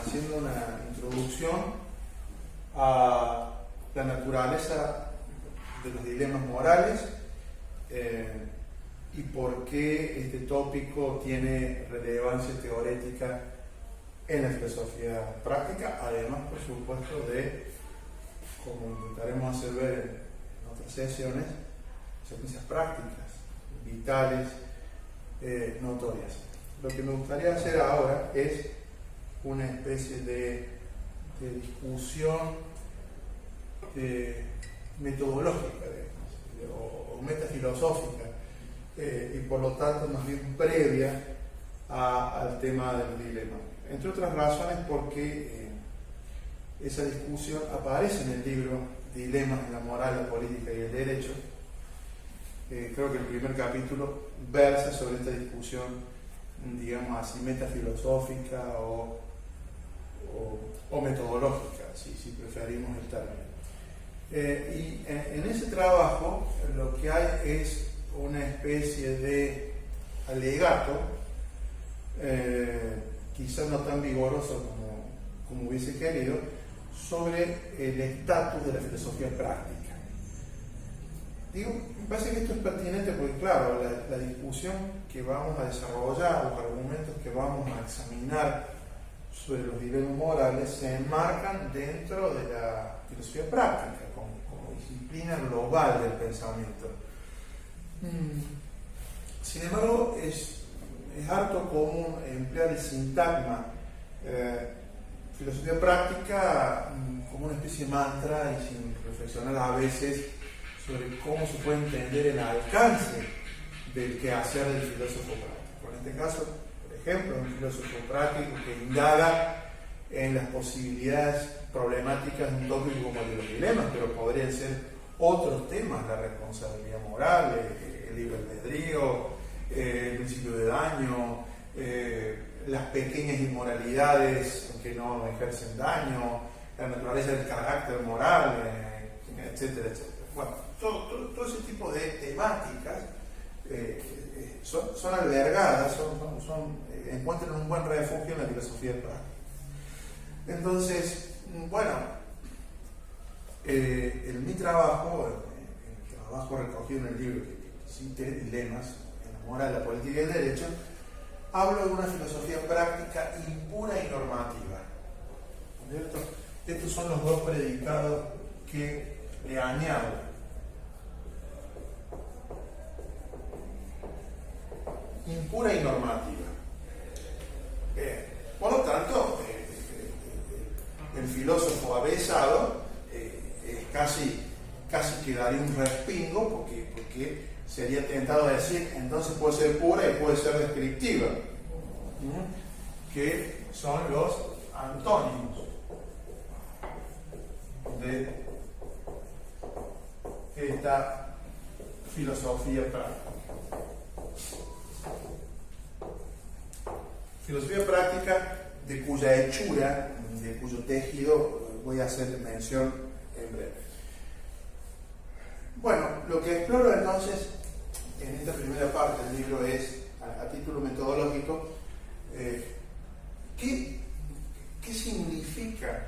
haciendo una introducción a la naturaleza de los dilemas morales y por qué este tópico tiene relevancia teórica en la filosofía práctica, además, por supuesto, de, como intentaremos hacer ver en otras sesiones, consecuencias prácticas, vitales, notorias. Lo que me gustaría hacer ahora es una especie de discusión metodológica, digamos, o metafilosófica, y por lo tanto más bien previa al tema del dilema. Entre otras razones porque esa discusión aparece en el libro Dilemas de la moral, la política y el derecho. Creo que el primer capítulo versa sobre esta discusión, digamos así, metafilosófica o metodológica, si preferimos el término. Y en ese trabajo lo que hay es una especie de alegato, quizás no tan vigoroso como hubiese querido, sobre el estatus de la filosofía práctica. Digo, me parece que esto es pertinente porque, claro, la discusión que vamos a desarrollar, los argumentos que vamos a examinar sobre los dilemas morales se enmarcan dentro de la filosofía práctica, como disciplina global del pensamiento. Sin embargo, es harto común emplear el sintagma filosofía práctica como una especie de mantra y sin reflexionar a veces sobre cómo se puede entender el alcance del quehacer del filósofo práctico. En este caso, por ejemplo, un filósofo práctico que indaga en las posibilidades problemáticas de un tópico como el de los dilemas, pero podrían ser otros temas, la responsabilidad moral, el libre albedrío, el principio de daño, las pequeñas inmoralidades que no ejercen daño, la naturaleza del carácter moral, etcétera, etcétera. Bueno, todo ese tipo de temáticas son albergadas, encuentran un buen refugio en la filosofía práctica. Entonces, bueno, mi trabajo, el trabajo recogido en el libro que cité, Dilemas en la moral, la política y el derecho, hablo de una filosofía práctica impura y normativa. ¿Cierto? Estos son los dos predicados que le añado. Impura y normativa. Por lo tanto, el filósofo avesado casi quedaría un respingo porque sería tentado a decir, entonces puede ser pura y puede ser descriptiva, que son los antónimos de esta filosofía práctica. Filosofía práctica de cuya hechura, de cuyo tejido voy a hacer mención en breve. Bueno, lo que exploro entonces en esta primera parte del libro es, a título metodológico, ¿qué significa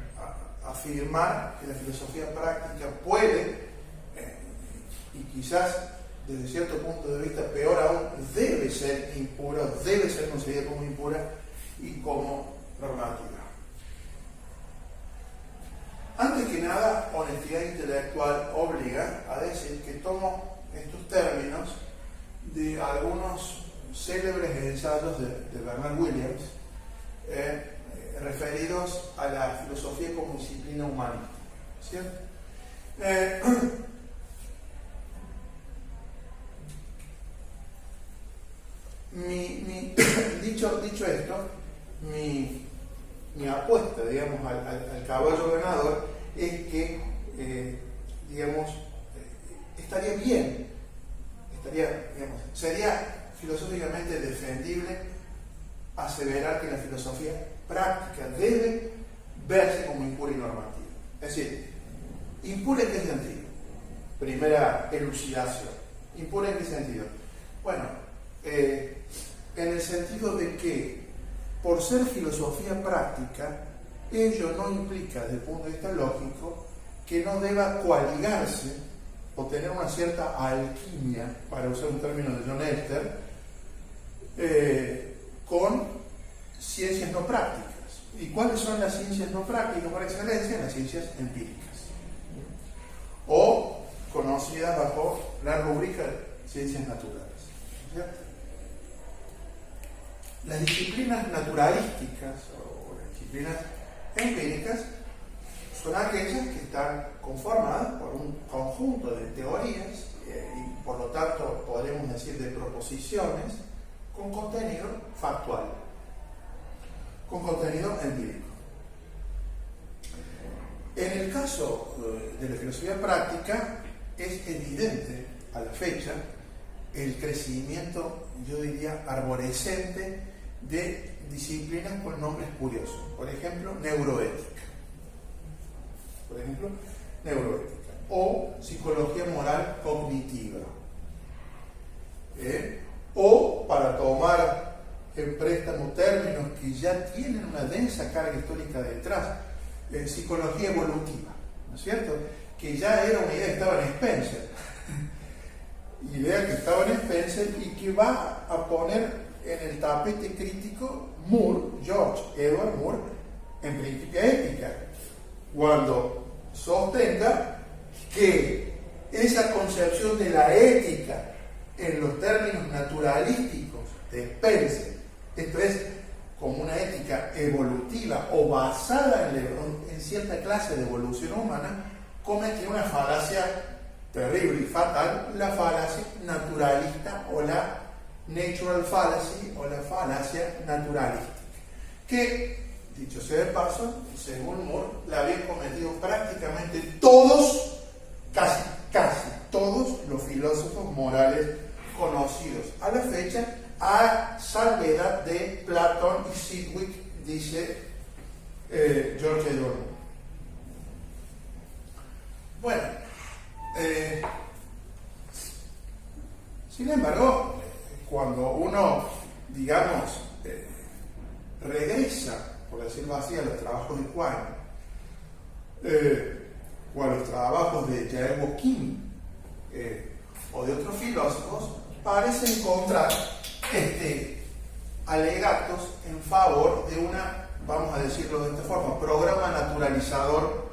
afirmar que la filosofía práctica puede, y quizás desde cierto punto de vista peor aún, debe ser impura, debe ser concebida como impura y como normativa? Antes que nada, honestidad intelectual obliga a decir que tomo estos términos de algunos célebres ensayos de Bernard Williams referidos a la filosofía como disciplina humanista, ¿cierto? Dicho esto, mi apuesta, digamos, al caballo ganador es que, digamos, estaría bien, digamos, sería filosóficamente defendible aseverar que la filosofía práctica debe verse como impura y normativa. Es decir, ¿impura en qué sentido? Primera elucidación. ¿Impura en qué sentido? Bueno, en el sentido de que, por ser filosofía práctica, ello no implica, desde el punto de vista lógico, que no deba coaligarse o tener una cierta alquimia, para usar un término de John Elster, con ciencias no prácticas. ¿Y cuáles son las ciencias no prácticas por excelencia? Las ciencias empíricas, o conocidas bajo la rúbrica de ciencias naturales, ¿cierto? Las disciplinas naturalísticas o las disciplinas empíricas son aquellas que están conformadas por un conjunto de teorías y por lo tanto podemos decir de proposiciones con contenido factual, con contenido empírico. En el caso de la filosofía práctica es evidente a la fecha el crecimiento, yo diría, arborescente de disciplinas con nombres curiosos. Por ejemplo, neuroética. O psicología moral cognitiva. O, para tomar en préstamo términos que ya tienen una densa carga histórica detrás, psicología evolutiva, ¿no es cierto? Que ya era una idea que estaba en Spencer. Idea que estaba en Spencer y que va a poner en el tapete crítico George Edward Moore, en Principia Ética, cuando sostenga que esa concepción de la ética en los términos naturalísticos de Spencer, esto es, como una ética evolutiva o basada en cierta clase de evolución humana, comete una falacia terrible y fatal, la falacia naturalista o la natural fallacy o la falacia naturalística, que, dicho sea de paso, según Moore, la habían cometido prácticamente todos, casi todos los filósofos morales conocidos a la fecha, a salvedad de Platón y Sidgwick, dice George Edward Moore. Bueno, sin embargo, cuando uno, digamos, regresa, por decirlo así, a los trabajos de Quine, o a los trabajos de Jael Boquim, o de otros filósofos, parece encontrar alegatos en favor de una, vamos a decirlo de esta forma, programa naturalizador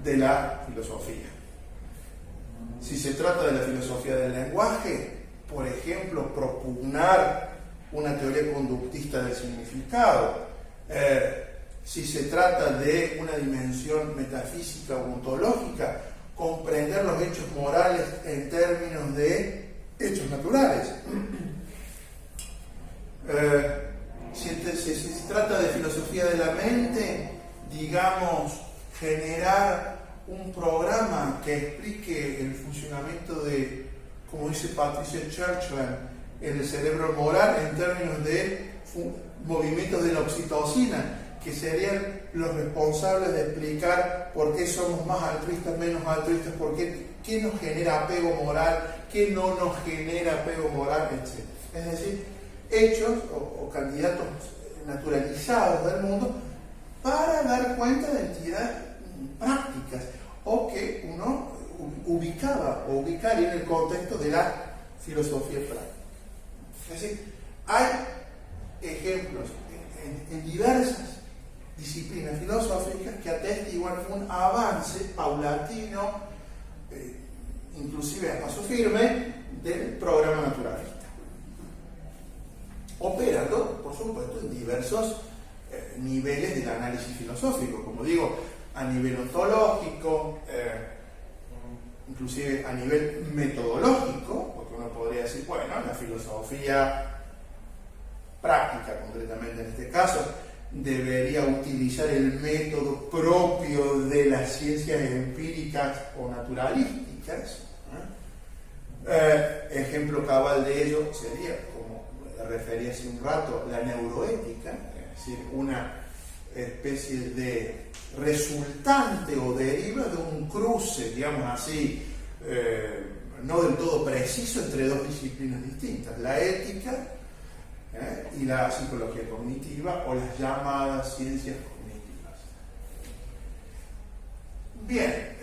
de la filosofía. Si se trata de la filosofía del lenguaje, por ejemplo, propugnar una teoría conductista del significado, si se trata de una dimensión metafísica o ontológica, comprender los hechos morales en términos de hechos naturales. Si se trata de filosofía de la mente, digamos, generar un programa que explique el funcionamiento de, como dice Patricia Churchland, en el cerebro moral en términos de movimientos de la oxitocina, que serían los responsables de explicar por qué somos más altruistas, menos altruistas, qué nos genera apego moral, qué no nos genera apego moral, etc. Es decir, hechos o candidatos naturalizados del mundo para dar cuenta de entidades prácticas o que uno ubicaría en el contexto de la filosofía práctica. Es decir, hay ejemplos en diversas disciplinas filosóficas que atestiguan un avance paulatino, inclusive a paso firme, del programa naturalista, operando, por supuesto, en diversos niveles del análisis filosófico, como digo, a nivel ontológico, inclusive a nivel metodológico, porque uno podría decir, bueno, la filosofía práctica, concretamente en este caso, debería utilizar el método propio de las ciencias empíricas o naturalísticas. Ejemplo cabal de ello sería, como referí hace un rato, la neuroética, es decir, una especie de resultante o deriva de un cruce, digamos así, no del todo preciso entre dos disciplinas distintas, la ética y la psicología cognitiva o las llamadas ciencias cognitivas. Bien,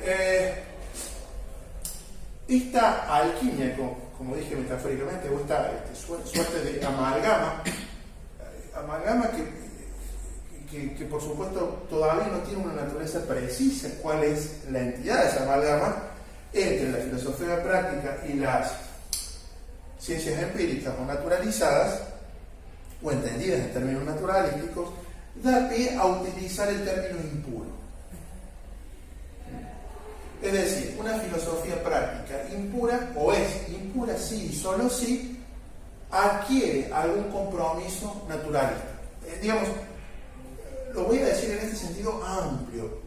esta alquimia, como dije metafóricamente, o esta suerte de amalgama que por supuesto todavía no tiene una naturaleza precisa, cuál es la entidad de esa amalgama entre la filosofía práctica y las ciencias empíricas o naturalizadas, o entendidas en términos naturalísticos, da pie a utilizar el término impuro. Es decir, una filosofía práctica impura, o es impura sí y solo si adquiere algún compromiso naturalista. Digamos, lo voy a decir en este sentido amplio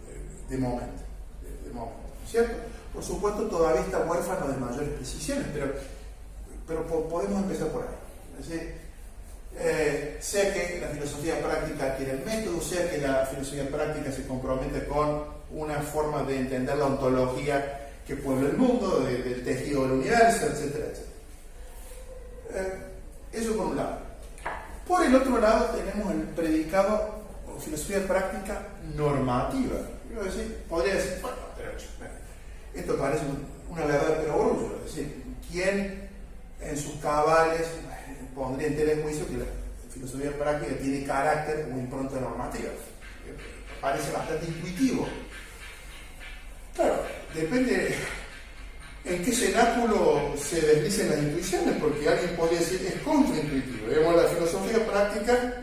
de momento, ¿cierto? Por supuesto todavía está huérfano de mayores precisiones, pero podemos empezar por ahí. Es decir, sea que la filosofía práctica adquiere el método, sea que la filosofía práctica se compromete con una forma de entender la ontología que puebla el mundo, del tejido del universo, etcétera, etcétera. Eso por un lado. Por el otro lado tenemos el predicado o filosofía práctica normativa. Podría decir, bueno, pero esto parece una verdad pero orgullo. Es decir, ¿quién en sus cabales pondría en tela de juicio que la filosofía práctica tiene carácter o impronta normativa? Parece bastante intuitivo. Claro, depende en qué cenáculo se deslicen las intuiciones, porque alguien podría decir es contraintuitivo. Digamos, la filosofía práctica,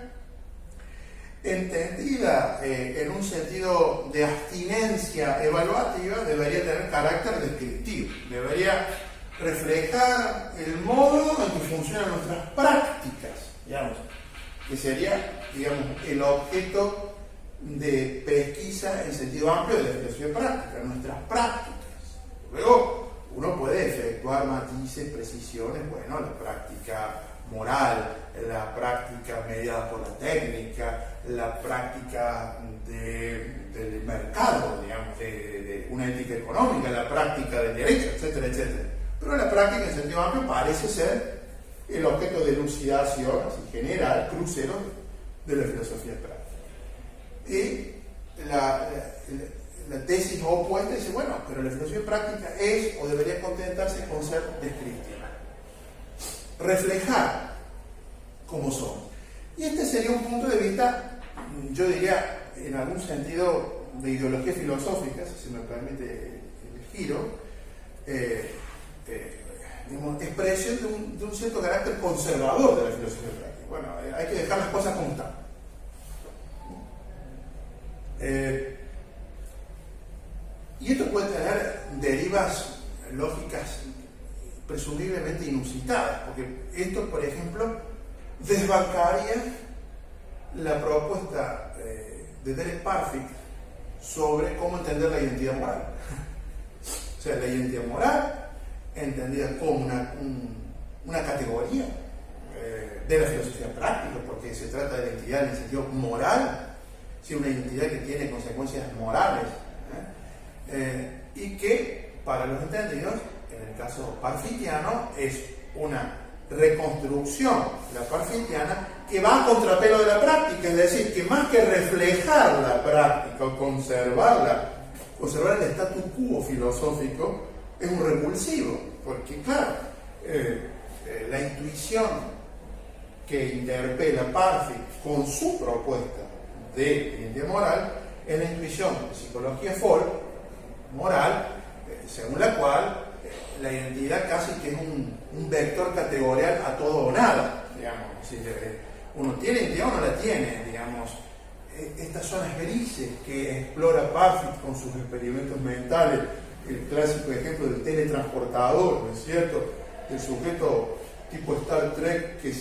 entendida en un sentido de abstinencia evaluativa, debería tener carácter descriptivo, debería reflejar el modo en que funcionan nuestras prácticas, digamos, que sería, digamos, el objeto de pesquisa en sentido amplio de la filosofía práctica, nuestras prácticas. Luego, uno puede efectuar matices, precisiones, bueno, la práctica moral, la práctica mediada por la técnica, la práctica del mercado, digamos, de una ética económica, la práctica del derecho, etcétera, etcétera. Pero la práctica en sentido amplio parece ser el objeto de elucidación así, general, crucero, de la filosofía práctica. Y la tesis opuesta dice, bueno, pero la filosofía práctica es o debería contentarse con ser descriptiva, reflejar cómo somos. Y este sería un punto de vista, yo diría, en algún sentido de ideología filosófica, si se me permite el giro, expresión de un cierto carácter conservador de la filosofía práctica. Bueno, hay que dejar las cosas como están. Y esto puede tener derivas lógicas presumiblemente inusitadas, porque esto, por ejemplo, desbancaría la propuesta de Derek Parfit sobre cómo entender la identidad moral. O sea, la identidad moral entendida como una categoría de la filosofía práctica, porque se trata de la identidad en el sentido moral, sí, una identidad que tiene consecuencias morales, y que para los entendidos, en el caso parfitiano, es una reconstrucción, la parfitiana, que va a contrapelo de la práctica, es decir, que más que reflejar la práctica o conservar el statu quo filosófico, es un repulsivo, porque claro, la intuición que interpela Parfit con su propuesta de identidad moral es la intuición de psicología Folk moral, según la cual la identidad casi que es un vector categorial a todo o nada, digamos. Si uno tiene identidad o no la tiene, digamos. Estas zonas grises que explora Parfit con sus experimentos mentales, el clásico ejemplo del teletransportador, ¿no es cierto? El sujeto tipo Star Trek que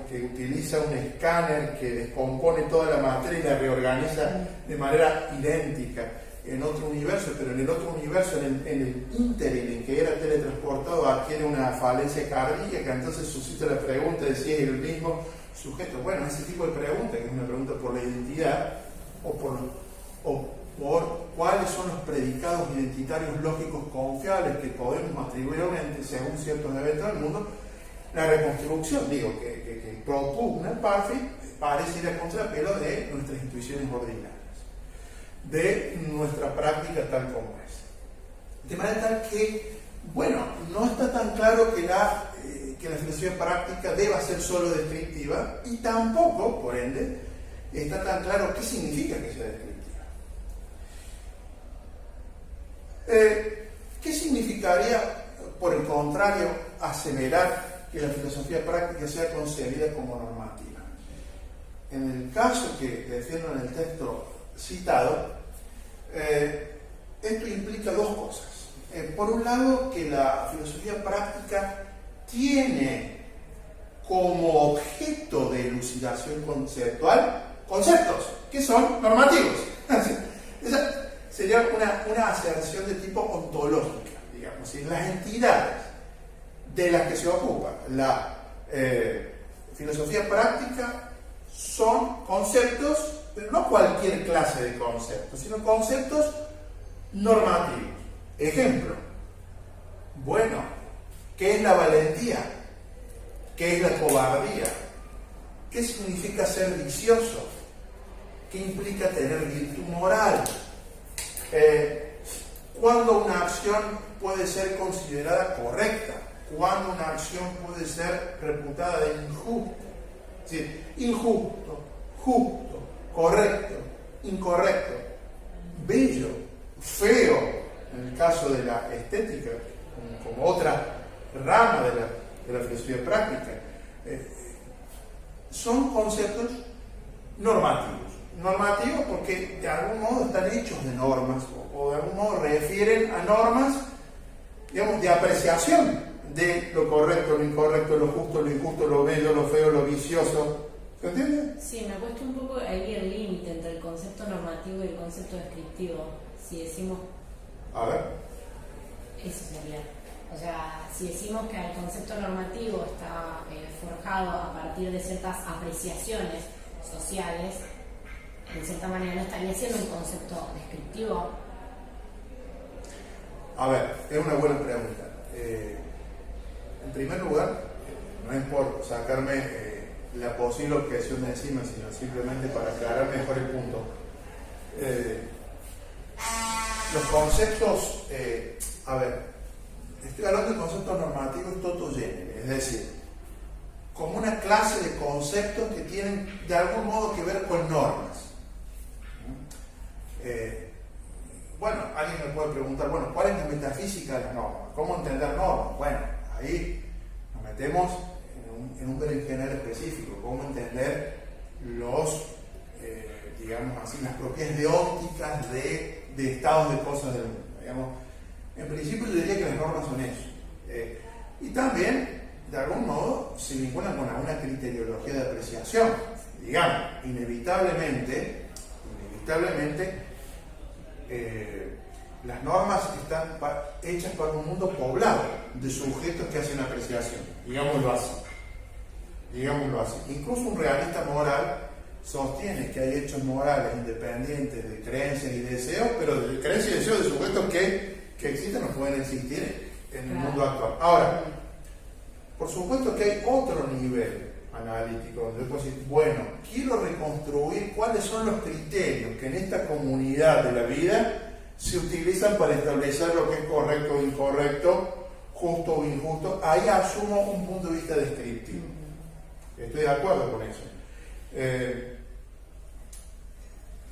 que utiliza un escáner que descompone toda la materia y la reorganiza de manera idéntica en otro universo, pero en el otro universo, en el ínterin en que era teletransportado, adquiere una falencia cardíaca, entonces suscita la pregunta de si es el mismo sujeto. Bueno, ese tipo de pregunta, que es una pregunta por la identidad o por cuáles son los predicados identitarios lógicos confiables que podemos atribuir a un ente según ciertos eventos del mundo, la reconstrucción, que propugna Parfit, parece ir a contrapelo de nuestras intuiciones ordinarias. de nuestra práctica tal como es. De manera tal que, bueno, no está tan claro que la filosofía práctica deba ser solo descriptiva, y tampoco, por ende, está tan claro qué significa que sea descriptiva. ¿Qué significaría, por el contrario, aseverar que la filosofía práctica sea concebida como normativa? En el caso que defiendo en el texto citado, esto implica dos cosas. Por un lado, que la filosofía práctica tiene como objeto de elucidación conceptual conceptos que son normativos. Esa sería una aserción de tipo ontológica, digamos. Y las entidades de las que se ocupa la filosofía práctica son conceptos, pero no cualquier clase de conceptos, sino conceptos normativos. Ejemplo, bueno, ¿qué es la valentía? ¿Qué es la cobardía? ¿Qué significa ser vicioso? ¿Qué implica tener virtud moral? ¿Cuándo una acción puede ser considerada correcta? ¿Cuándo una acción puede ser reputada de injusta? Es decir, injusto, justo, correcto, incorrecto, bello, feo, en el caso de la estética, como otra rama de la filosofía práctica, son conceptos normativos. Normativos porque de algún modo están hechos de normas, o de algún modo refieren a normas, digamos, de apreciación de lo correcto, lo incorrecto, lo justo, lo injusto, lo bello, lo feo, lo vicioso. ¿Se entiende? Sí, me cuesta un poco ahí el límite entre el concepto normativo y el concepto descriptivo. Si decimos... A ver. Eso sería. O sea, si decimos que el concepto normativo está forjado a partir de ciertas apreciaciones sociales, en cierta manera no estaría siendo un concepto descriptivo. A ver, es una buena pregunta. En primer lugar, no es por sacarme la posible objeción de encima, sino simplemente para aclarar mejor el punto. Los conceptos, a ver, estoy hablando de conceptos normativos toto genere, es decir, como una clase de conceptos que tienen de algún modo que ver con normas. Bueno, alguien me puede preguntar, bueno, ¿cuál es la metafísica de las normas? ¿Cómo entender normas? Bueno, ahí nos metemos en un berenjenal específico, cómo entender los, digamos así, las propiedades deónticas de estados de cosas del mundo. Digamos, en principio yo diría que las normas son eso. Y también, de algún modo, se vinculan con alguna criteriología de apreciación. Digamos, inevitablemente, las normas están hechas para un mundo poblado de sujetos que hacen apreciación, digámoslo así. Incluso un realista moral sostiene que hay hechos morales independientes de creencias y deseos, pero de creencias y deseos de sujetos que existen o pueden existir en el mundo actual. Ahora, por supuesto que hay otro nivel analítico donde puedo decir, bueno, quiero reconstruir cuáles son los criterios que en esta comunidad de la vida se utilizan para establecer lo que es correcto o incorrecto, justo o injusto. Ahí asumo un punto de vista descriptivo. Estoy de acuerdo con eso.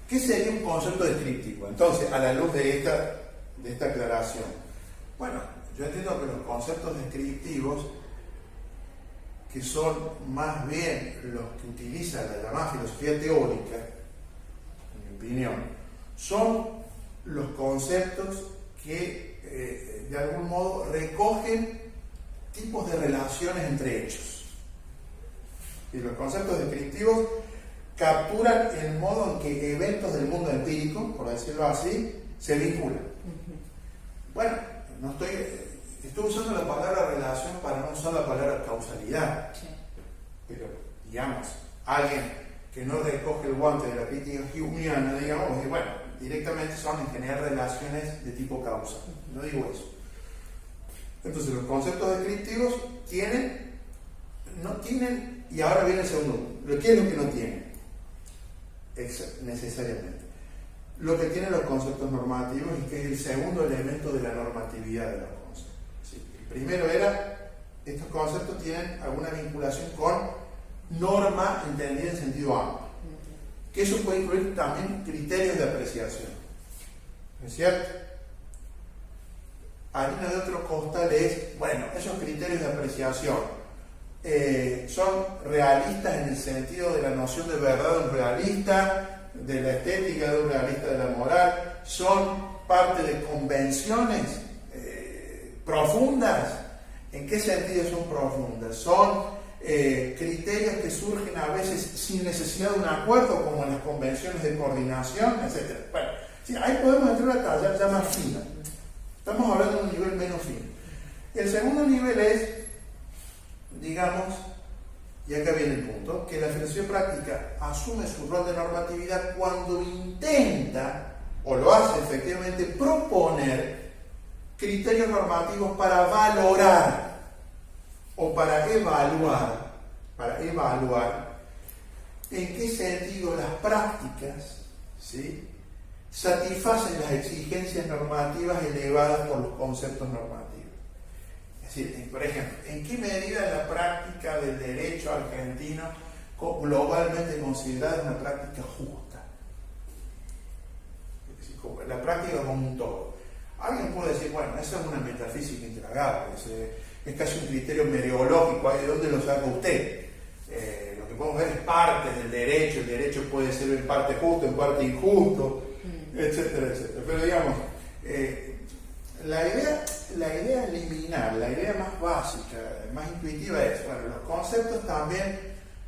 ¿Qué sería un concepto descriptivo? Entonces, a la luz de esta aclaración. Bueno, yo entiendo que los conceptos descriptivos, que son más bien los que utiliza la llamada filosofía teórica, en mi opinión, son los conceptos que de algún modo recogen tipos de relaciones entre hechos. Y los conceptos descriptivos capturan el modo en que eventos del mundo empírico, por decirlo así, se vinculan. Bueno, estoy usando la palabra relación para no usar la palabra causalidad. Sí. Pero, digamos, alguien que no recoge el guante de la crítica humeana, digamos, bueno, directamente son en general relaciones de tipo causa. No digo eso. Entonces, los conceptos descriptivos no tienen, y ahora viene el segundo. ¿Qué es lo que no tienen? Necesariamente. lo que tienen los conceptos normativos y que es el segundo elemento de la normatividad de los conceptos. ¿Sí? El primero era, estos conceptos tienen alguna vinculación con norma entendida en sentido amplio, que eso puede incluir también criterios de apreciación. ¿Es cierto? Harina de otro costal es, bueno, esos criterios de apreciación son realistas en el sentido de la noción de verdad de un realista, de la estética de un realista de la moral, son parte de convenciones profundas. ¿En qué sentido son profundas? Son criterios que surgen a veces sin necesidad de un acuerdo, como en las convenciones de coordinación, etc. Bueno, sí, ahí podemos entrar a una talla ya más fina. Estamos hablando de un nivel menos fino. El segundo nivel es, digamos, y acá viene el punto, que la filosofía práctica asume su rol de normatividad cuando intenta, o lo hace efectivamente, proponer criterios normativos para valorar o para evaluar en qué sentido las prácticas, ¿sí?, satisfacen las exigencias normativas elevadas por los conceptos normativos. Es decir, por ejemplo, ¿en qué medida la práctica del derecho argentino globalmente considerada es una práctica justa? Es decir, la práctica como un todo. Alguien puede decir, bueno, esa es una metafísica intragable, es casi un criterio mereológico, ¿de dónde lo saca usted? Lo que podemos ver es parte del derecho, el derecho puede ser en parte justo, en parte injusto, etcétera, etcétera. Pero digamos, la idea liminar, la idea más básica, más intuitiva es, bueno, los conceptos también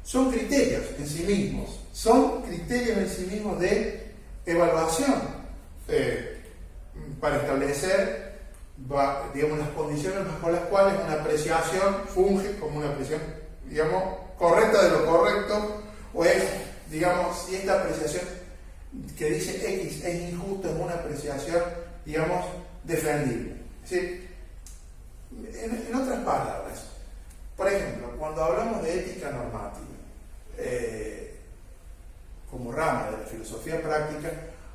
son criterios en sí mismos, son criterios en sí mismos de evaluación para establecer, digamos, las condiciones bajo las cuales una apreciación funge como una apreciación, digamos, correcta de lo correcto, o es, digamos, si esta apreciación que dice X es injusta, es una apreciación, digamos, defendible. ¿Sí? En otras palabras, por ejemplo, cuando hablamos de ética normativa, como rama de la filosofía práctica,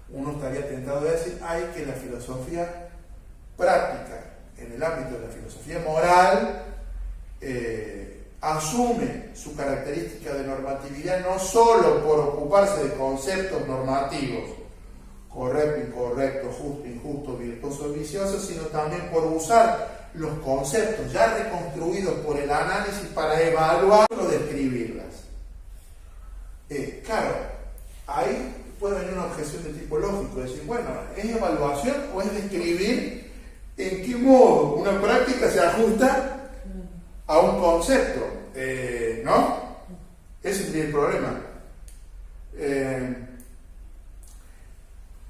uno estaría tentado de decir, hay que la filosofía práctica, en el ámbito de la filosofía moral, asume su característica de normatividad no solo por ocuparse de conceptos normativos, correcto, incorrecto, justo, injusto, virtuoso, vicioso, sino también por usar los conceptos ya reconstruidos por el análisis para evaluar o describirlas. Claro, ahí puede venir una objeción de tipo lógico, decir, bueno, ¿es evaluación o es describir en qué modo una práctica se ajusta a un concepto? ¿No? Ese es el problema.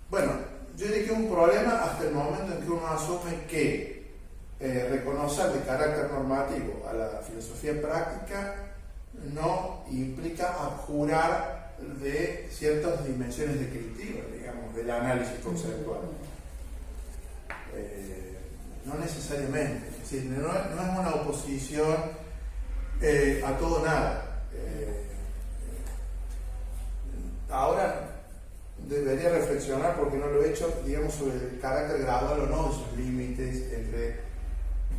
Bueno, yo diría que es un problema hasta el momento en que uno asume que reconocer de carácter normativo a la filosofía práctica no implica abjurar de ciertas dimensiones descriptivas, digamos, del análisis conceptual. No necesariamente, es decir, no es una oposición a todo o nada. Ahora debería reflexionar, porque no lo he hecho, digamos, sobre el carácter gradual o no de sus límites entre,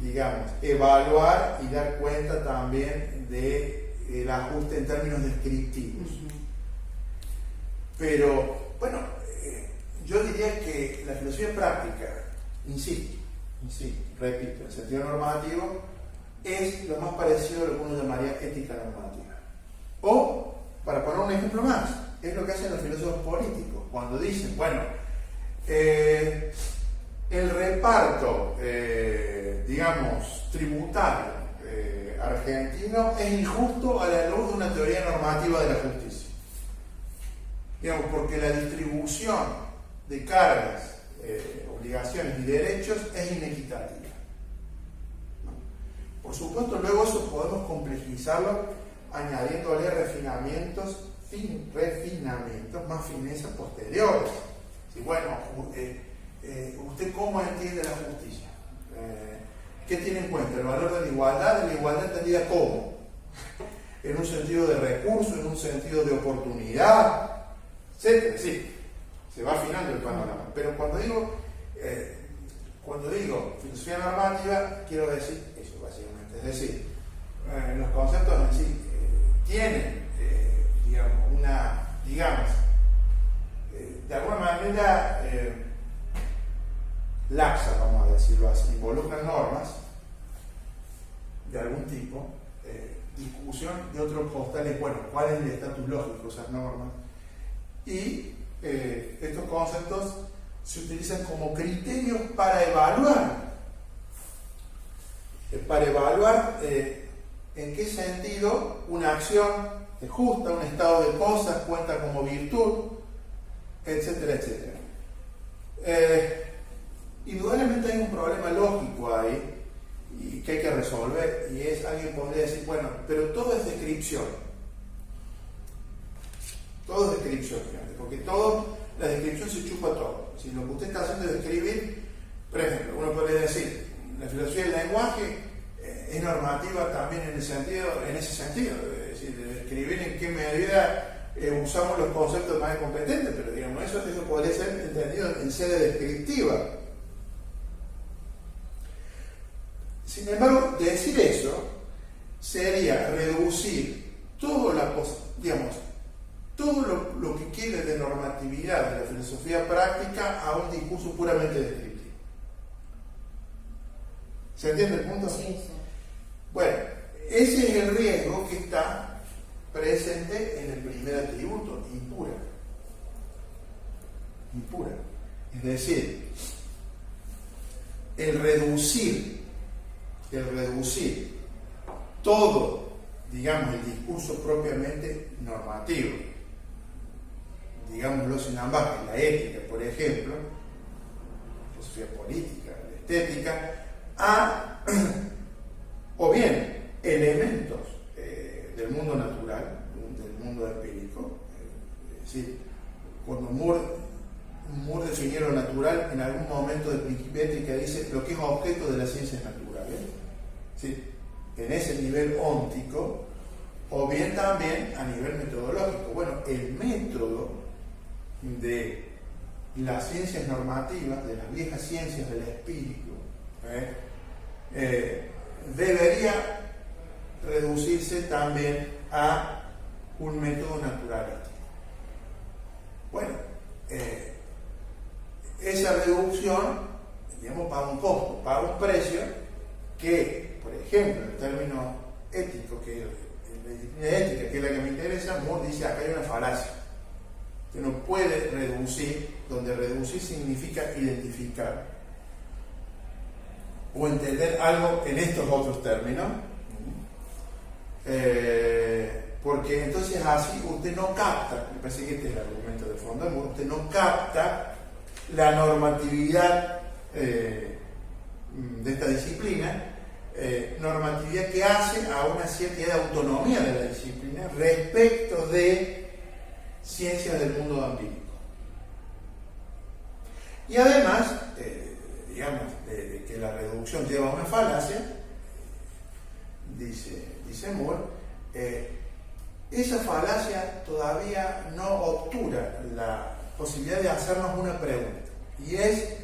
digamos, evaluar y dar cuenta también del ajuste en términos descriptivos. Pero, bueno, yo diría que la filosofía práctica, insisto, repito, en sentido normativo, es lo más parecido a lo que uno llamaría ética normativa. O, para poner un ejemplo más, es lo que hacen los filósofos políticos, cuando dicen, bueno, el reparto, digamos, tributario argentino es injusto a la luz de una teoría normativa de la justicia. Digamos, porque la distribución de cargas, obligaciones y derechos es inequitativa. Por supuesto, luego eso podemos complejizarlo añadiéndole refinamientos, más finezas posteriores. Y bueno, ¿usted cómo entiende la justicia? ¿Qué tiene en cuenta? ¿El valor de la igualdad entendida cómo? ¿En un sentido de recurso, en un sentido de oportunidad, etcétera? Sí. se va afinando el panorama. Pero cuando digo filosofía normativa, quiero decir eso básicamente. Es decir, los conceptos en sí tienen, de alguna manera laxa, vamos a decirlo así, involucran normas de algún tipo, discusión de otros postales, bueno, cuál es el estatus lógico de esas normas, y estos conceptos se utilizan como criterios para evaluar en qué sentido una acción es justa, un estado de cosas cuenta como virtud, etcétera, etcétera. Indudablemente hay un problema lógico ahí y que hay que resolver, y es, alguien podría decir, bueno, pero todo es descripción. Todo es descripción, porque la descripción se chupa todo. Si lo que usted está haciendo es describir, por ejemplo, uno podría decir, la filosofía del lenguaje es normativa también en ese sentido, es decir, de describir en qué medida usamos los conceptos de manera competente, pero digamos, eso podría ser entendido en sede descriptiva. Sin embargo, decir eso sería reducir todo lo que quiere de normatividad de la filosofía práctica a un discurso puramente descriptivo. ¿Se entiende el punto? Sí, sí. Bueno, ese es el riesgo que está presente en el primer atributo, impura. Impura. Es decir, el reducir todo, digamos, el discurso propiamente normativo, digámoslo sin ambas, la ética, por ejemplo, la filosofía política, la estética, o bien elementos del mundo natural, del mundo empírico. Es decir, cuando Moore definió lo natural en algún momento de Principiética, dice lo que es objeto de las ciencias naturales, ¿sí? En ese nivel óntico, o bien también a nivel metodológico. Bueno, el método de las ciencias normativas, de las viejas ciencias del espíritu, debería reducirse también a un método naturalístico. Bueno, esa reducción, digamos, paga un costo, paga un precio que, por ejemplo, en términos éticos, que la disciplina ética, que es la que me interesa, Moore dice acá hay una falacia. Usted no puede reducir, donde reducir significa identificar o entender algo en estos otros términos, porque entonces así usted no capta, me parece que este es el argumento de fondo de Moore, usted no capta la normatividad de esta disciplina, normatividad que hace a una cierta idea de autonomía de la disciplina respecto de ciencias del mundo empírico. Y además, digamos, de que la reducción lleva a una falacia, dice Moore, esa falacia todavía no obtura la posibilidad de hacernos una pregunta, y es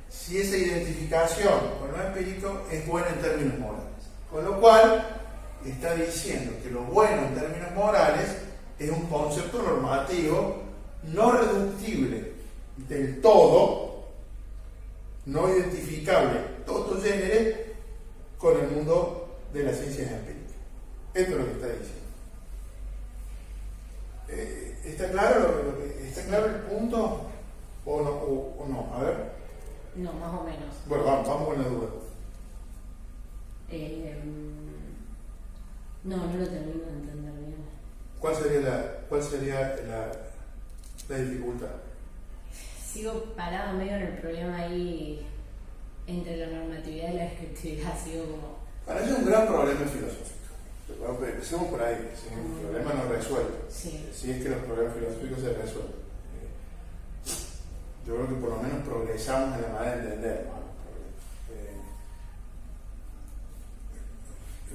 si esa identificación con lo empírico es buena en términos morales. Con lo cual, está diciendo que lo bueno en términos morales es un concepto normativo no reductible del todo, no identificable todo género con el mundo de las ciencias empíricas. Esto es lo que está diciendo. ¿Está claro el punto o no? A ver. No, más o menos. Bueno, vamos con la duda. No lo termino de entender bien. ¿Cuál sería la dificultad? Sigo parado medio en el problema ahí entre la normatividad y la descriptividad. Sigo como... Para eso es un gran problema filosófico. Empecemos por ahí, es un problema no resuelto. Sí. Si es que los problemas filosóficos se resuelven. Yo creo que por lo menos progresamos en la manera de entender, ¿no?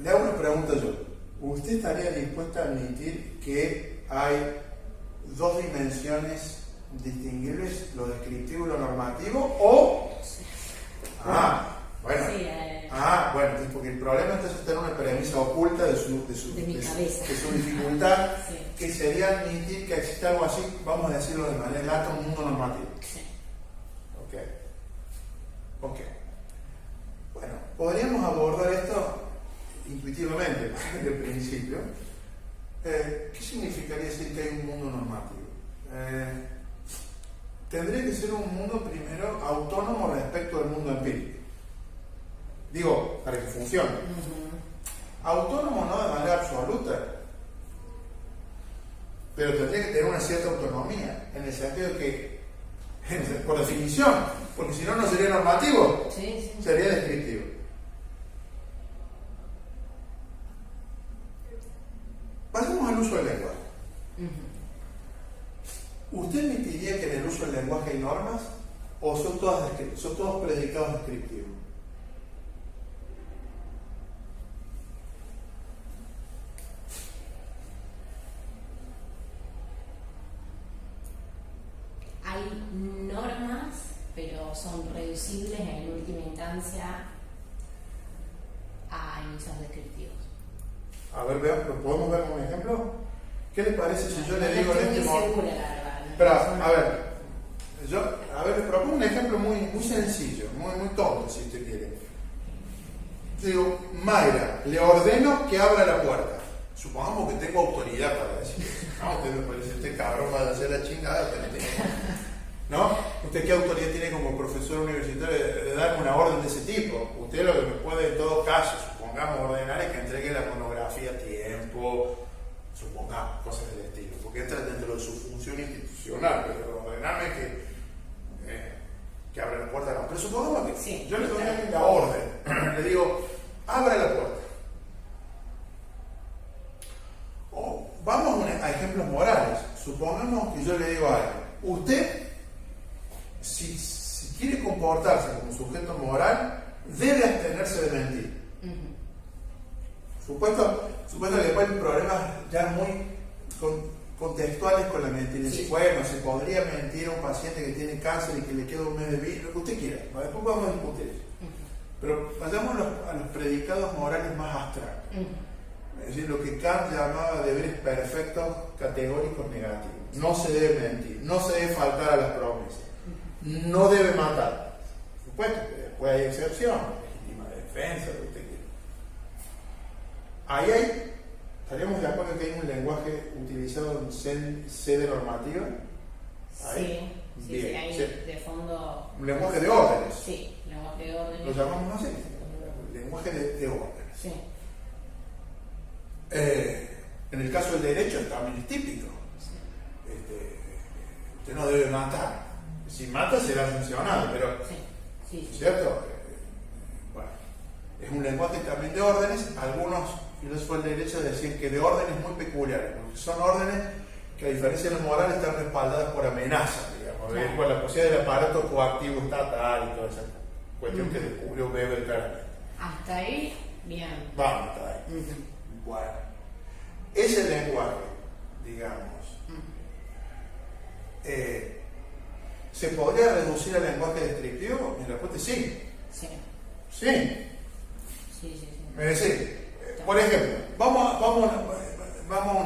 Le hago una pregunta yo. ¿Usted estaría dispuesta a admitir que hay dos dimensiones distinguibles lo descriptivo y lo normativo o... Bueno. Sí, Bueno, entonces, porque el problema entonces está en una premisa oculta de su dificultad, sí. Que sería admitir que existe algo así, vamos a decirlo de manera lata, un mundo normativo. Sí. Ok. Bueno, podríamos abordar esto intuitivamente desde el principio. ¿Qué significaría decir que hay un mundo normativo? Tendría que ser un mundo primero autónomo respecto del mundo empírico. Digo, para que funcione. Autónomo no de manera absoluta, pero tendría que tener una cierta autonomía, en el sentido de que, por definición, porque si no, no sería normativo, sería descriptivo. Pasemos al uso del lenguaje. ¿Usted admitiría que en el uso del lenguaje hay normas o son todos predicados descriptivos? Hay normas, pero son reducibles en última instancia a inicios descriptivos. A ver, ¿podemos ver un ejemplo? ¿Qué le parece si yo le digo en este momento? Pero, les propongo un ejemplo muy sencillo, muy tonto, si usted quiere. Digo, Mayra, le ordeno que abra la puerta. Supongamos que tengo autoridad para decir eso. No, usted me parece, este cabrón va a hacer la chingada. ¿No? ¿Usted qué autoridad tiene como profesor universitario de darme una orden de ese tipo? Usted lo que me puede, en todo caso, supongamos, ordenar es que entregue la monografía a tiempo, supongamos, cosas del estilo, porque entra dentro de su función institucional, pero ordenarme que abra la puerta, no. Pero supongamos que yo le doy la orden, le digo, abra la puerta. O vamos a ejemplos morales. Supongamos que yo le digo a alguien, usted, si quiere comportarse como sujeto moral, debe abstenerse de mentir. Supuesto que después hay problemas ya muy contextuales con la mentira. Bueno, se podría mentir a un paciente que tiene cáncer y que le queda un mes de vida, lo que usted quiera. Después vamos a discutir eso. Pero vayamos a los predicados morales más abstractos. Es decir, lo que Kant llamaba deberes perfectos categóricos negativos. No se debe mentir, no se debe faltar a las promesas, no debe matar. Por supuesto que después hay excepciones, legítima defensa, lo que usted quiera. ¿Estaríamos de acuerdo que hay un lenguaje utilizado en sede normativa? Sí, hay de fondo... Un lenguaje de órdenes. Sí, lenguaje de órdenes. Lo llamamos así, lenguaje de órdenes. Sí. En el caso del derecho también es típico. Usted no debe matar. Si mata será sancionado, pero ¿cierto? Bueno, es un lenguaje también de órdenes. Algunos filósofos del derecho decían que de órdenes muy peculiares, porque son órdenes que a diferencia de la moral están respaldadas por amenazas, digamos, por la posibilidad del aparato coactivo estatal y toda esa cuestión que descubrió Weber claramente. Hasta ahí, bien. Vamos, hasta ahí. Bueno, ese lenguaje, digamos, ¿se podría reducir al lenguaje descriptivo? Mi respuesta es sí. Sí. Es decir, por ejemplo, vamos a un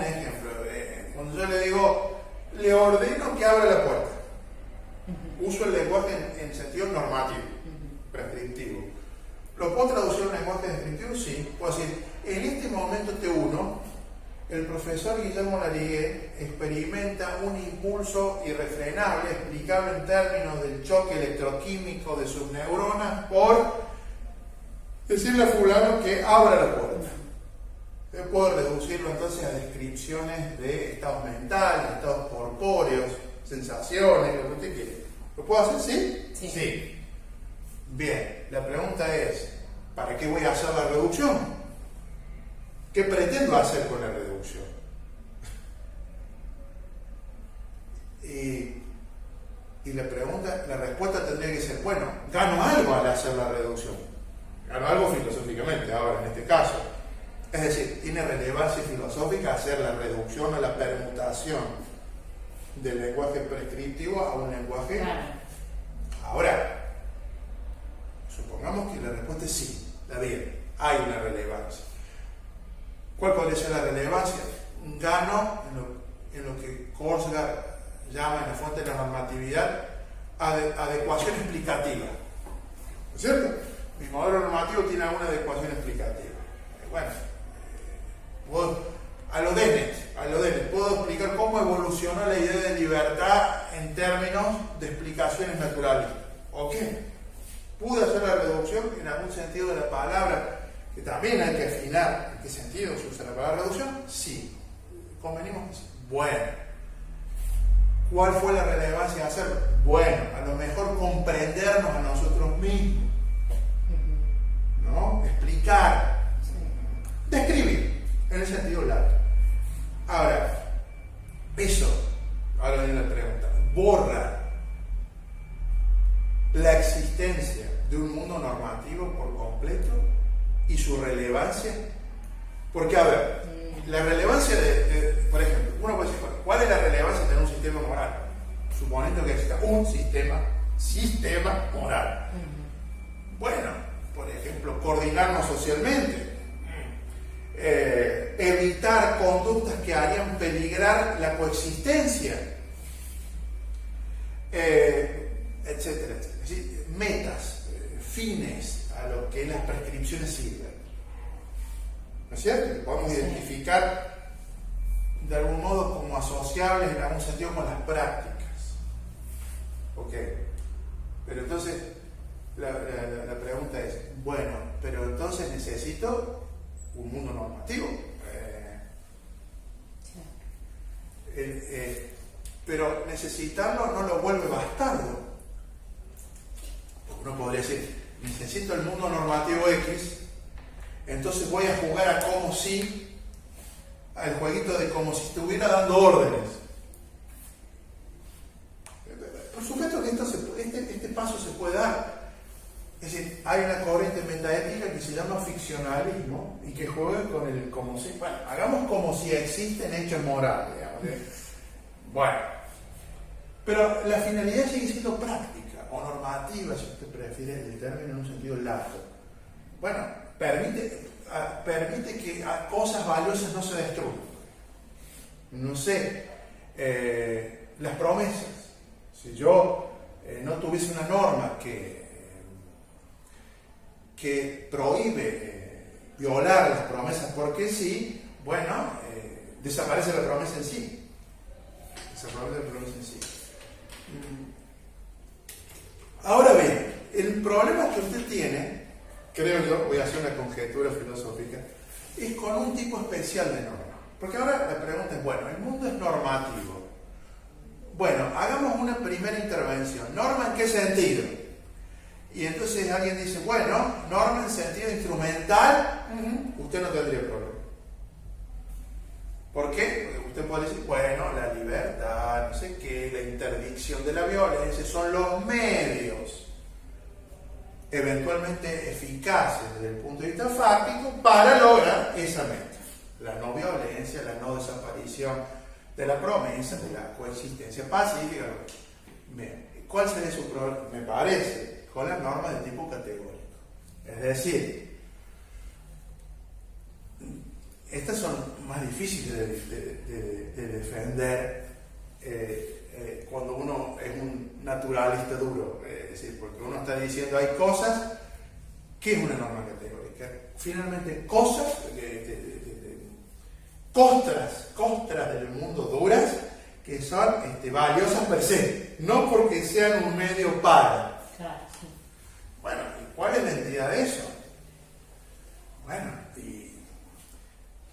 ejemplo. Cuando yo le digo, le ordeno que abra la puerta, uso el lenguaje en sentido normativo, prescriptivo. ¿Lo puedo traducir en lenguaje descriptivo? Sí. Puedo decir, en este momento T1, el profesor Guillermo Larigué experimenta un impulso irrefrenable, explicable en términos del choque electroquímico de sus neuronas por decirle a fulano que abra la puerta. Yo puedo reducirlo entonces a descripciones de estados mentales, estados corpóreos, sensaciones, lo que usted quiere. ¿Lo puedo hacer? ¿Sí? Sí. Bien, la pregunta es, ¿para qué voy a hacer la reducción? ¿Qué pretendo hacer con la reducción? Y la respuesta tendría que ser, bueno, gano algo al hacer la reducción. Gano algo filosóficamente, ahora en este caso. Es decir, tiene relevancia filosófica hacer la reducción o la permutación del lenguaje prescriptivo a un lenguaje. Claro. Ahora, supongamos que la respuesta es sí, la bien, hay una relevancia. ¿Cuál podría ser la relevancia? Gano en lo que Korsgaard llama en la fuente de la normatividad adecuación explicativa. ¿No es cierto? Mi modelo normativo tiene alguna adecuación explicativa. Bueno, a lo Dennett, puedo explicar cómo evolucionó la idea de libertad en términos de explicaciones naturalistas. ¿Ok? ¿Pude hacer la reducción en algún sentido de la palabra? Que también hay que afinar en qué sentido se usa la palabra reducción. Sí. ¿Convenimos? Bueno. ¿Cuál fue la relevancia de hacerlo? Bueno, a lo mejor comprendernos a nosotros mismos, ¿no? Explicar, describir, en el sentido largo. Ahora, eso, ahora viene la pregunta, borra la existencia de un mundo normativo por completo y su relevancia. Porque, a ver, la relevancia por ejemplo, uno puede decir, ¿cuál es la relevancia de tener un sistema moral? Suponiendo que exista un sistema moral. Bueno, por ejemplo, coordinarnos socialmente, evitar conductas que harían peligrar la coexistencia, etcétera, etcétera. Es decir, metas, fines a los que las prescripciones sirven. ¿No es cierto? Podemos identificar de algún modo como asociables en algún sentido con las prácticas. ¿Ok? Pero entonces la pregunta es, bueno, pero entonces necesito un mundo normativo. Pero necesitarlo no lo vuelve bastardo. Uno podría decir, necesito el mundo normativo X, entonces voy a jugar a como si, al jueguito de como si estuviera dando órdenes. Por supuesto que este paso se puede dar. Es decir, hay una corriente metaética que se llama ficcionalismo y que juega con el como si. Bueno, hagamos como si existen hechos morales, digamos. Bueno, pero la finalidad sigue siendo práctica o normativa, si usted prefiere el término en un sentido lato. Bueno, permite que cosas valiosas no se destruyan. No sé, las promesas. Si yo no tuviese una norma que prohíbe violar las promesas porque sí, bueno, desaparece la promesa en sí. Desaparece la promesa en sí. Ahora bien, el problema que usted tiene, creo yo, voy a hacer una conjetura filosófica, es con un tipo especial de norma. Porque ahora la pregunta es, bueno, el mundo es normativo. Bueno, hagamos una primera intervención. ¿Norma en qué sentido? Y entonces alguien dice, bueno, norma en sentido instrumental, usted no tendría problema. ¿Por qué? Porque usted puede decir, bueno, la libertad, no sé qué, la interdicción de la violencia son los medios eventualmente eficaces desde el punto de vista fáctico para lograr esa meta. La no violencia, la no desaparición de la promesa, de la coexistencia pacífica. Bien, ¿cuál sería su problema? Me parece, con las normas de tipo categórico. Es decir, estas son más difíciles de defender cuando uno es un naturalista duro. Es decir, porque uno está diciendo hay cosas. ¿Qué es una norma categórica? Finalmente, cosas, costras del mundo duras que son valiosas per se, no porque sean un medio para. Claro, sí. Bueno, ¿y cuál es la entidad de eso? Bueno,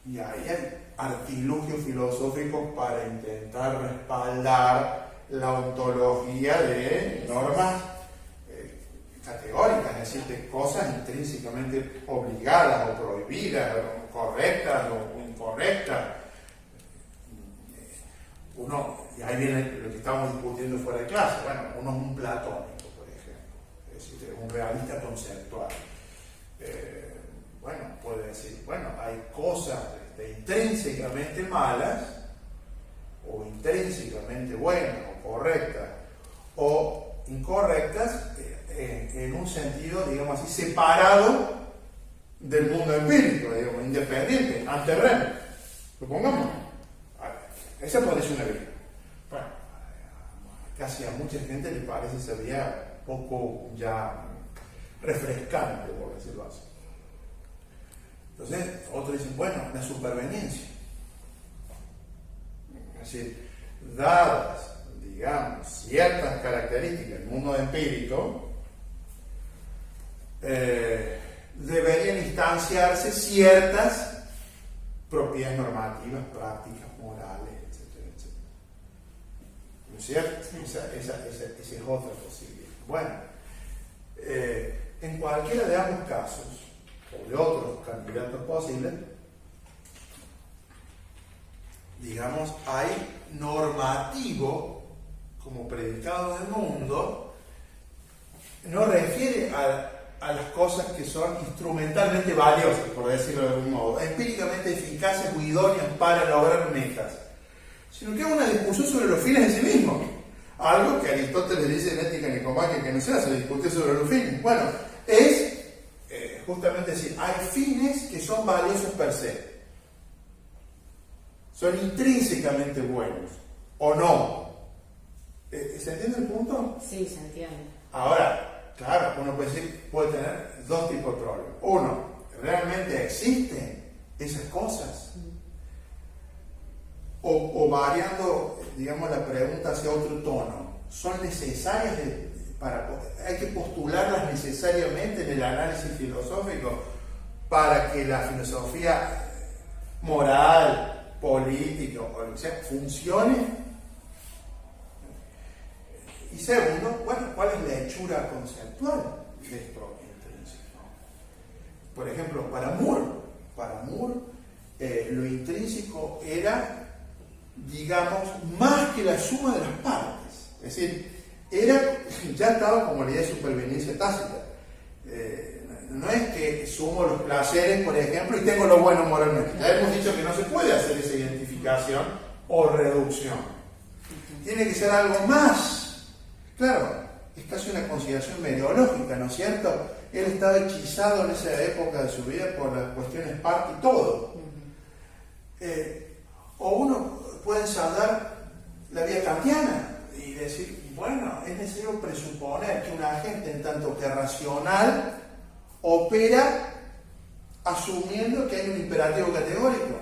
y ahí hay artilugios filosóficos para intentar respaldar la ontología de normas categóricas, es decir, de cosas intrínsecamente obligadas o prohibidas, o correctas o incorrectas. Y ahí viene lo que estábamos discutiendo fuera de clase. Bueno, uno es un platónico, por ejemplo, es decir, un realista conceptual. Bueno, puede decir, bueno, hay cosas intrínsecamente malas o intrínsecamente buenas o correctas o incorrectas en un sentido, digamos así, separado del mundo empírico, digamos, independiente, anterreno. Supongamos. Esa puede ser una vía. Bueno, casi a mucha gente le parece esa vía poco ya refrescante, por decirlo así. Entonces, otros dicen, bueno, la superveniencia. Es decir, dadas, digamos, ciertas características del mundo empírico, deberían instanciarse ciertas propiedades normativas, prácticas, morales, etcétera, etcétera. ¿No es cierto? Esa es otra posibilidad. Bueno, en cualquiera de ambos casos, o de otros candidatos posibles, digamos, hay normativo como predicado del mundo, no refiere a las cosas que son instrumentalmente valiosas, por decirlo de algún modo, empíricamente eficaces o idóneas para lograr metas, sino que es una discusión sobre los fines en sí mismos. Algo que Aristóteles dice en Ética Nicomáquea que no se hace, discutir sobre los fines. Bueno, es justamente decir, hay fines que son valiosos per se, son intrínsecamente buenos, o no. ¿Se entiende el punto? Sí, se entiende. Ahora, claro, uno puede tener dos tipos de problemas. Uno, ¿realmente existen esas cosas? O variando, digamos, la pregunta hacia otro tono, ¿son necesarias hay que postularlas necesariamente en el análisis filosófico para que la filosofía moral, política o lo que sea funcione? Y segundo, bueno, ¿cuál es la hechura conceptual de esto intrínseco? Por ejemplo, para Moore, lo intrínseco era, digamos, más que la suma de las partes. Es decir, ya estaba como la idea de superveniencia tácita. No es que sumo los placeres, por ejemplo, y tengo lo bueno moralmente. Ya hemos dicho que no se puede hacer esa identificación o reducción. Tiene que ser algo más. Claro, es casi una consideración meteorológica, ¿no es cierto? Él estaba hechizado en esa época de su vida por las cuestiones parte y todo. O uno puede ensayar la vía kantiana y decir, bueno, es necesario presuponer que un agente en tanto que racional opera asumiendo que hay un imperativo categórico.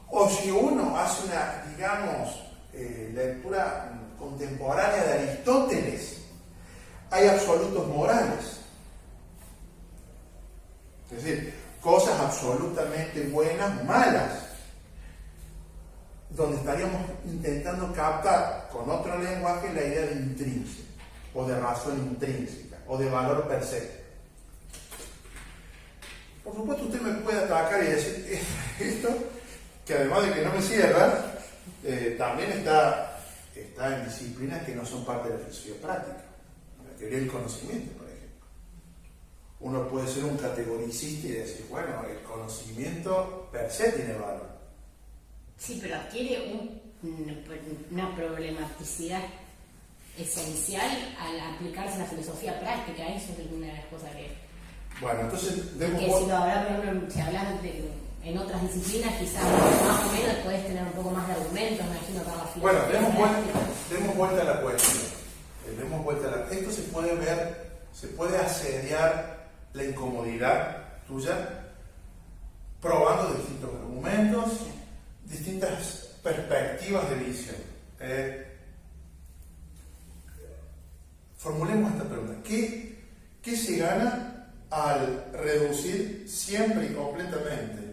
O si uno hace una, digamos, lectura contemporánea de Aristóteles, hay absolutos morales. Es decir, cosas absolutamente buenas, malas, donde estaríamos intentando captar con otro lenguaje la idea de intrínseco, o de razón intrínseca, o de valor per se. Por supuesto, usted me puede atacar y decir esto, que además de que no me cierra, también está en disciplinas que no son parte de la filosofía práctica, la teoría del conocimiento, por ejemplo. Uno puede ser un categoricista y decir, bueno, el conocimiento per se tiene valor. Sí, pero adquiere una problematicidad esencial al aplicarse a la filosofía práctica. Eso es una de las cosas que... Bueno, entonces... Porque si lo hablamos, si hablas en otras disciplinas, quizás más o menos puedes tener un poco más de argumentos, me imagino, para la filosofía. Bueno, demos vuelta a la cuestión. Esto se puede asediar la incomodidad tuya probando distintos argumentos, distintas perspectivas de visión. Formulemos esta pregunta. ¿Qué se gana al reducir siempre y completamente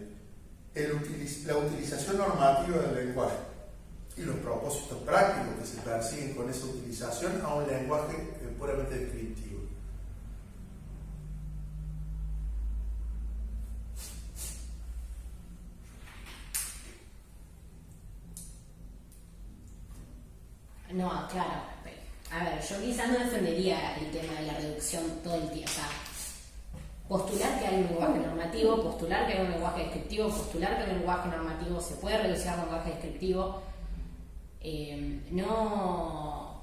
la utilización normativa del lenguaje y los propósitos prácticos que se persiguen con esa utilización a un lenguaje puramente descriptivo? No, claro. A ver, yo quizás no defendería el tema de la reducción todo el tiempo. O sea, postular que hay un lenguaje normativo, postular que hay un lenguaje descriptivo, postular que un lenguaje normativo se puede reducir a un lenguaje descriptivo, No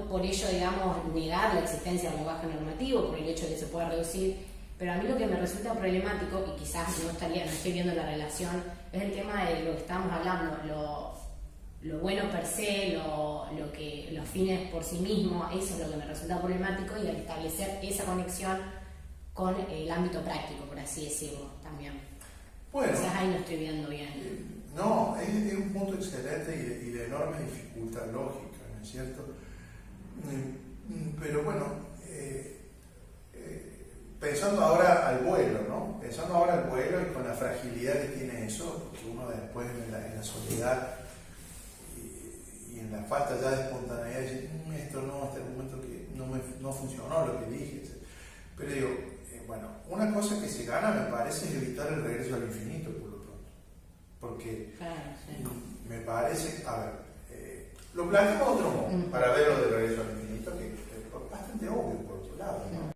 por ello, digamos, negar la existencia del lenguaje normativo, por el hecho de que se pueda reducir, pero a mí lo que me resulta problemático, y quizás no estoy viendo la relación, es el tema de lo que estábamos hablando, lo bueno per se, los fines por sí mismos, eso es lo que me resulta problemático, y al establecer esa conexión con el ámbito práctico, por así decirlo, también. Bueno, quizás ahí no estoy viendo bien. No, es un punto excelente y de enorme dificultad lógica, ¿no es cierto? Pero bueno, pensando ahora al vuelo, ¿no? Pensando ahora al vuelo y con la fragilidad que tiene eso, porque uno después en la soledad y en la falta ya de espontaneidad dice, esto no, este argumento que no funcionó lo que dije, etc. Pero digo, bueno, una cosa que se gana me parece es evitar el regreso al infinito por lo pronto, porque claro, sí. Me parece, a ver, lo planteamos de otro modo, para ver lo del regreso al infinito, que es bastante obvio.